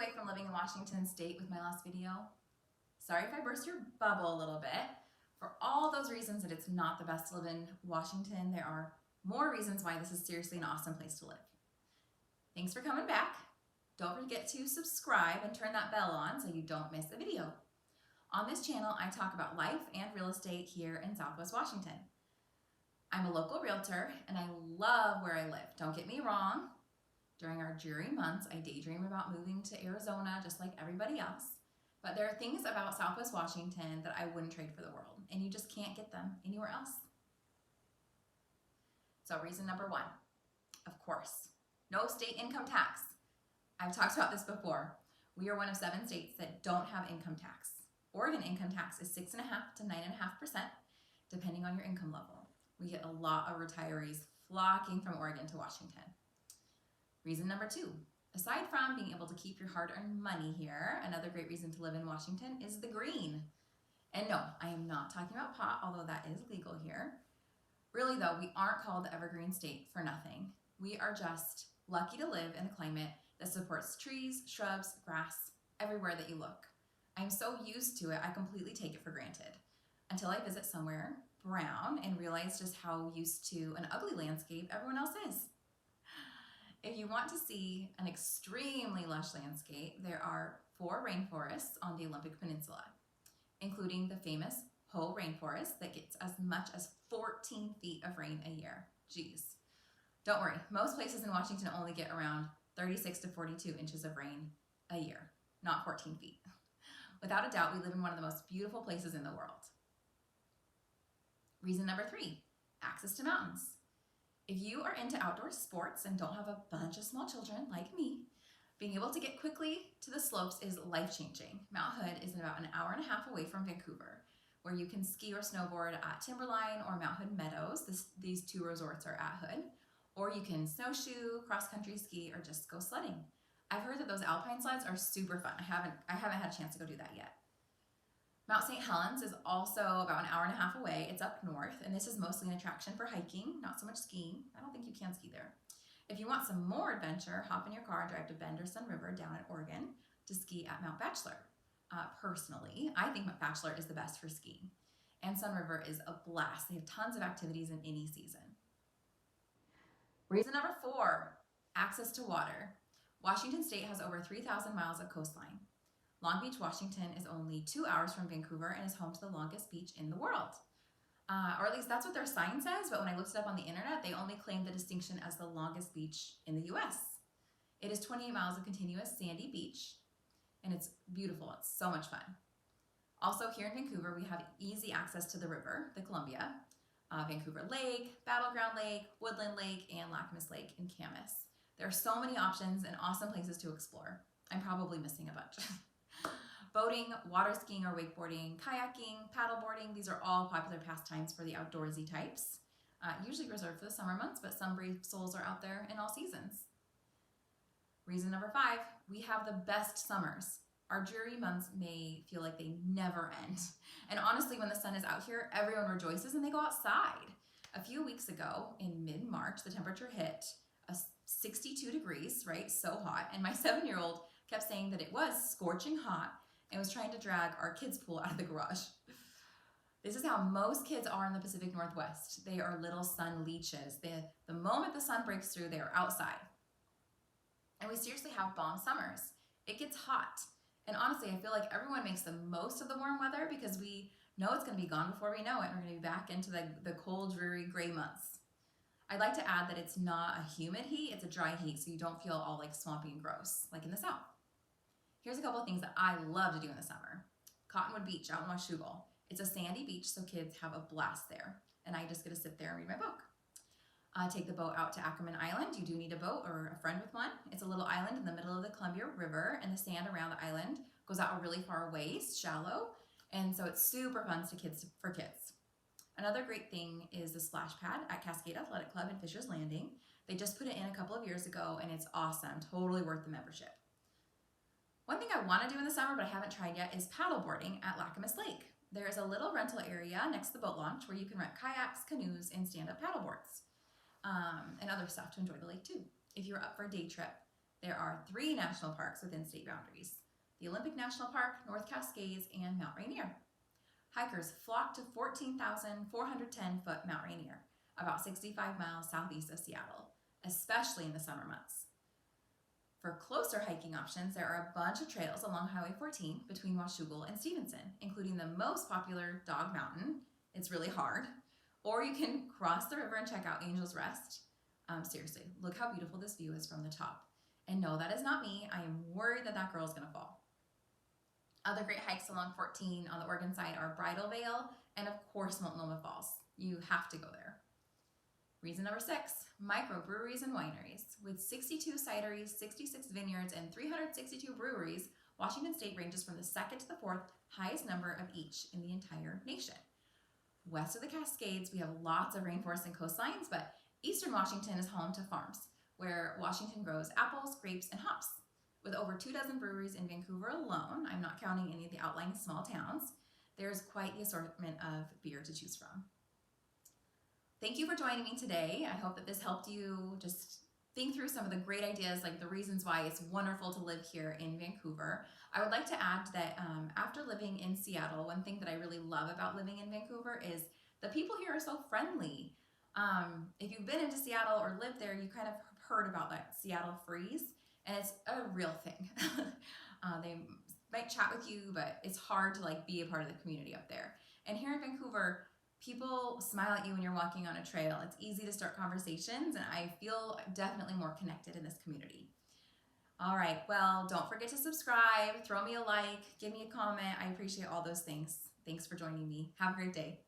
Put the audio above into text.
away from living in Washington State with my last video. Sorry if I burst your bubble a little bit. For all those reasons that it's not the best to live in Washington, there are more reasons why this is seriously an awesome place to live. Thanks for coming back. Don't forget to subscribe and turn that bell on so you don't miss a video. On this channel, I talk about life and real estate here in Southwest Washington. I'm a local realtor and I love where I live. Don't get me wrong. During our jury months, I daydream about moving to Arizona just like everybody else. But there are things about Southwest Washington that I wouldn't trade for the world, and you just can't get them anywhere else. So reason number one, of course, no state income tax. I've talked about this before. We are one of 7 states that don't have income tax. Oregon income tax is 6.5% to 9.5%, depending on your income level. We get a lot of retirees flocking from Oregon to Washington. Reason number 2, aside from being able to keep your hard-earned money here, another great reason to live in Washington is the green. And no, I am not talking about pot, although that is legal here. Really though, we aren't called the Evergreen State for nothing. We are just lucky to live in a climate that supports trees, shrubs, grass, everywhere that you look. I'm so used to it, I completely take it for granted. Until I visit somewhere brown and realize just how used to an ugly landscape everyone else is. If you want to see an extremely lush landscape, there are 4 rainforests on the Olympic Peninsula, including the famous Hoh rainforest that gets as much as 14 feet of rain a year. Jeez. Don't worry, most places in Washington only get around 36 to 42 inches of rain a year, not 14 feet. Without a doubt, we live in one of the most beautiful places in the world. Reason number 3, access to mountains. If you are into outdoor sports and don't have a bunch of small children like me, being able to get quickly to the slopes is life-changing. Mount Hood is about an hour and a half away from Vancouver, where you can ski or snowboard at Timberline or Mount Hood Meadows. These 2 resorts are at Hood. Or you can snowshoe, cross-country ski, or just go sledding. I've heard that those alpine sleds are super fun. I haven't had a chance to go do that yet. Mount St. Helens is also about an hour and a half away. It's up north, and this is mostly an attraction for hiking, not so much skiing. I don't think you can ski there. If you want some more adventure, hop in your car and drive to Bend or Sun River down in Oregon to ski at Mount Bachelor. Personally, I think Mount Bachelor is the best for skiing, and Sun River is a blast. They have tons of activities in any season. Reason number 4, access to water. Washington State has over 3,000 miles of coastline. Long Beach, Washington is only 2 hours from Vancouver and is home to the longest beach in the world. Or at least that's what their sign says, but when I looked it up on the internet, they only claim the distinction as the longest beach in the US. It is 28 miles of continuous sandy beach, and it's beautiful. It's so much fun. Also here in Vancouver, we have easy access to the river, the Columbia, Vancouver Lake, Battleground Lake, Woodland Lake, and Camas Lake in Camas. There are so many options and awesome places to explore. I'm probably missing a bunch. Boating, water skiing or wakeboarding, kayaking, paddleboarding, these are all popular pastimes for the outdoorsy types. Usually reserved for the summer months, but some brave souls are out there in all seasons. Reason number 5, we have the best summers. Our dreary months may feel like they never end. And honestly, when the sun is out here, everyone rejoices and they go outside. A few weeks ago, in mid-March, the temperature hit 62 degrees, right? So hot. And my 7-year-old kept saying that it was scorching hot and was trying to drag our kids' pool out of the garage. This is how most kids are in the Pacific Northwest. They are little sun leeches. The moment the sun breaks through, they are outside. And we seriously have bomb summers. It gets hot. And honestly, I feel like everyone makes the most of the warm weather because we know it's going to be gone before we know it. We're going to be back into the cold, dreary, gray months. I'd like to add that it's not a humid heat, it's a dry heat, so you don't feel all like swampy and gross, like in the South. Here's a couple of things that I love to do in the summer. Cottonwood Beach out in Washougal. It's a sandy beach, so kids have a blast there. And I just get to sit there and read my book. Take the boat out to Ackerman Island. You do need a boat or a friend with one. It's a little island in the middle of the Columbia River, and the sand around the island goes out a really far ways, shallow, and so it's super fun for kids. Another great thing is the splash pad at Cascade Athletic Club in Fisher's Landing. They just put it in a couple of years ago, and it's awesome. Totally worth the membership. One thing I want to do in the summer, but I haven't tried yet, is paddleboarding at Camas Lake. There is a little rental area next to the boat launch where you can rent kayaks, canoes, and stand-up paddleboards, and other stuff to enjoy the lake too. If you're up for a day trip, There are 3 national parks within state boundaries: the Olympic National Park, North Cascades, and Mount Rainier. Hikers flock to 14,410-foot Mount Rainier, about 65 miles southeast of Seattle, especially in the summer months. For closer hiking options, there are a bunch of trails along Highway 14 between Washougal and Stevenson, including the most popular Dog Mountain. It's really hard. Or you can cross the river and check out Angel's Rest. Seriously, look how beautiful this view is from the top. And no, that is not me. I am worried that that girl's gonna fall. Other great hikes along 14 on the Oregon side are Bridal Veil and of course Multnomah Falls. You have to go there. Reason number 6, microbreweries and wineries. With 62 cideries, 66 vineyards, and 362 breweries, Washington State ranges from the 2nd to the 4th highest number of each in the entire nation. West of the Cascades, we have lots of rainforests and coastlines, but eastern Washington is home to farms, where Washington grows apples, grapes, and hops. With over 24 breweries in Vancouver alone, I'm not counting any of the outlying small towns, there's quite the assortment of beer to choose from. Thank you for joining me today. I hope that this helped you just think through some of the great ideas, like the reasons why it's wonderful to live here in Vancouver. I would like to add that after living in Seattle, one thing that I really love about living in Vancouver is the people here are so friendly. If you've been into Seattle or lived there, you kind of heard about that Seattle freeze, and it's a real thing. They might chat with you, but it's hard to be a part of the community up there. And here in Vancouver, people smile at you when you're walking on a trail. It's easy to start conversations, and I feel definitely more connected in this community. All right, well, don't forget to subscribe, throw me a like, give me a comment. I appreciate all those things. Thanks for joining me. Have a great day.